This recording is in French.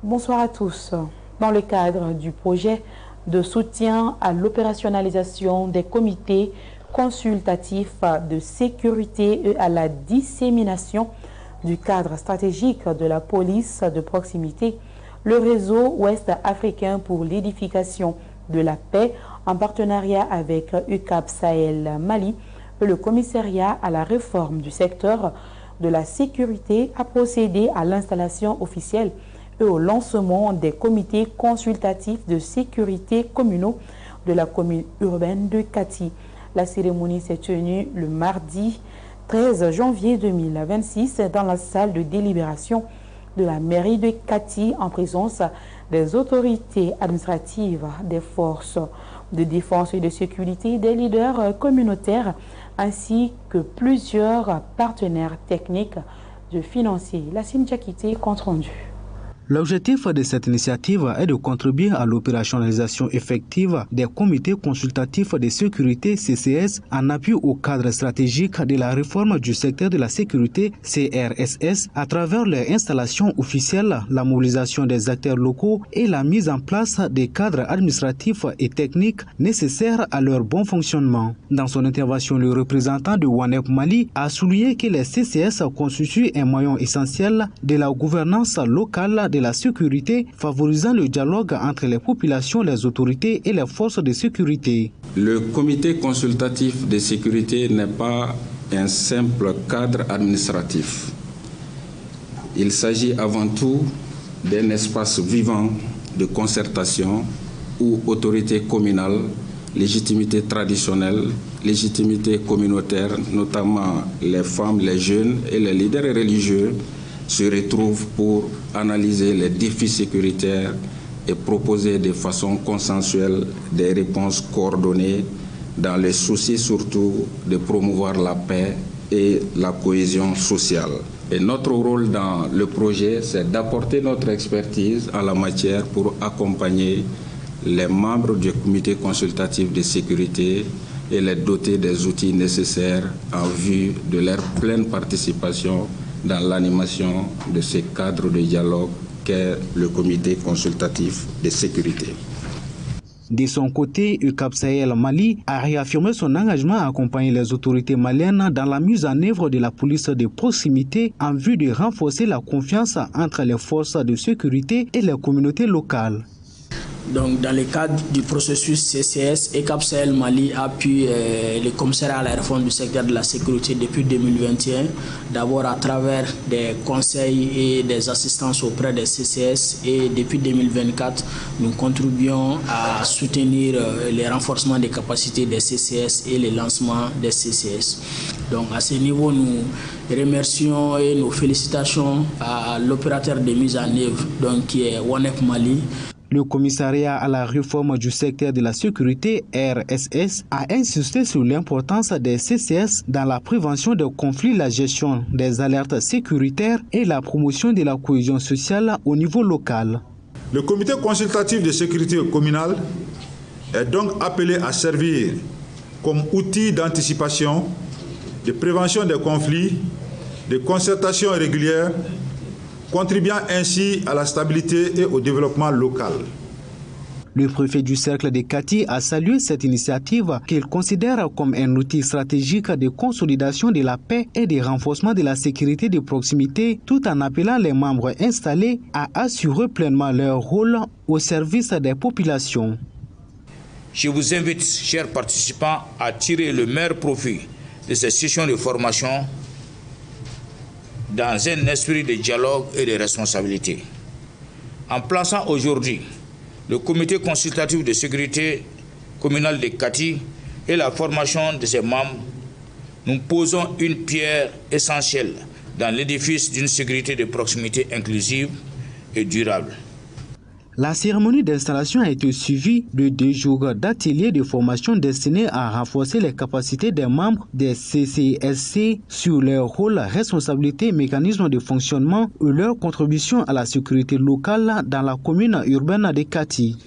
Bonsoir à tous. Dans le cadre du projet de soutien à l'opérationnalisation des comités consultatifs de sécurité et à la dissémination du cadre stratégique de la police de proximité, le réseau ouest africain pour l'édification de la paix, en partenariat avec UCAP Sahel Mali et le commissariat à la réforme du secteur de la sécurité, a procédé à l'installation officielle et au lancement des comités consultatifs de sécurité communaux de la commune urbaine de Kati. La cérémonie s'est tenue le mardi 13 janvier 2026 dans la salle de délibération de la mairie de Kati en présence des autorités administratives, des forces de défense et de sécurité, des leaders communautaires ainsi que plusieurs partenaires techniques et financiers. La Sinjakité, compte rendu. L'objectif de cette initiative est de contribuer à l'opérationnalisation effective des comités consultatifs de sécurité CCS en appui au cadre stratégique de la réforme du secteur de la sécurité CRSS à travers leur installation officielle, la mobilisation des acteurs locaux et la mise en place des cadres administratifs et techniques nécessaires à leur bon fonctionnement. Dans son intervention, le représentant de WANEP Mali a souligné que les CCS constituent un maillon essentiel de la gouvernance locale de la sécurité, favorisant le dialogue entre les populations, les autorités et les forces de sécurité. Le comité consultatif de sécurité n'est pas un simple cadre administratif. Il s'agit avant tout d'un espace vivant de concertation où autorité communale, légitimité traditionnelle, légitimité communautaire, notamment les femmes, les jeunes et les leaders religieux, se retrouvent pour analyser les défis sécuritaires et proposer de façon consensuelle des réponses coordonnées dans le souci surtout de promouvoir la paix et la cohésion sociale. Et notre rôle dans le projet, c'est d'apporter notre expertise en la matière pour accompagner les membres du comité consultatif de sécurité et les doter des outils nécessaires en vue de leur pleine participation dans l'animation de ce cadre de dialogue qu'est le comité consultatif de sécurité. De son côté, UCAP Sahel Mali a réaffirmé son engagement à accompagner les autorités maliennes dans la mise en œuvre de la police de proximité en vue de renforcer la confiance entre les forces de sécurité et les communautés locales. Donc, dans le cadre du processus CCS, UCAP Sahel Mali appuie le commissariat à la réforme du secteur de la sécurité depuis 2021, d'abord à travers des conseils et des assistances auprès des CCS, et depuis 2024, nous contribuons à soutenir le renforcement des capacités des CCS et le lancement des CCS. Donc, à ce niveau, nous remercions et nos félicitations à l'opérateur de mise en œuvre, donc, qui est WANEP Mali. Le commissariat à la réforme du secteur de la sécurité, RSS, a insisté sur l'importance des CCS dans la prévention des conflits, la gestion des alertes sécuritaires et la promotion de la cohésion sociale au niveau local. Le comité consultatif de sécurité communale est donc appelé à servir comme outil d'anticipation, de prévention des conflits, de concertation régulière, contribuant ainsi à la stabilité et au développement local. Le préfet du cercle de Kati a salué cette initiative qu'il considère comme un outil stratégique de consolidation de la paix et de renforcement de la sécurité de proximité, tout en appelant les membres installés à assurer pleinement leur rôle au service des populations. Je vous invite, chers participants, à tirer le meilleur profit de cette session de formation dans un esprit de dialogue et de responsabilité. En plaçant aujourd'hui le comité consultatif de sécurité communale de Kati et la formation de ses membres, nous posons une pierre essentielle dans l'édifice d'une sécurité de proximité inclusive et durable. La cérémonie d'installation a été suivie de 2 jours d'ateliers de formation destinés à renforcer les capacités des membres des CCSC sur leur rôle, responsabilités, mécanismes de fonctionnement et leur contribution à la sécurité locale dans la commune urbaine de Kati.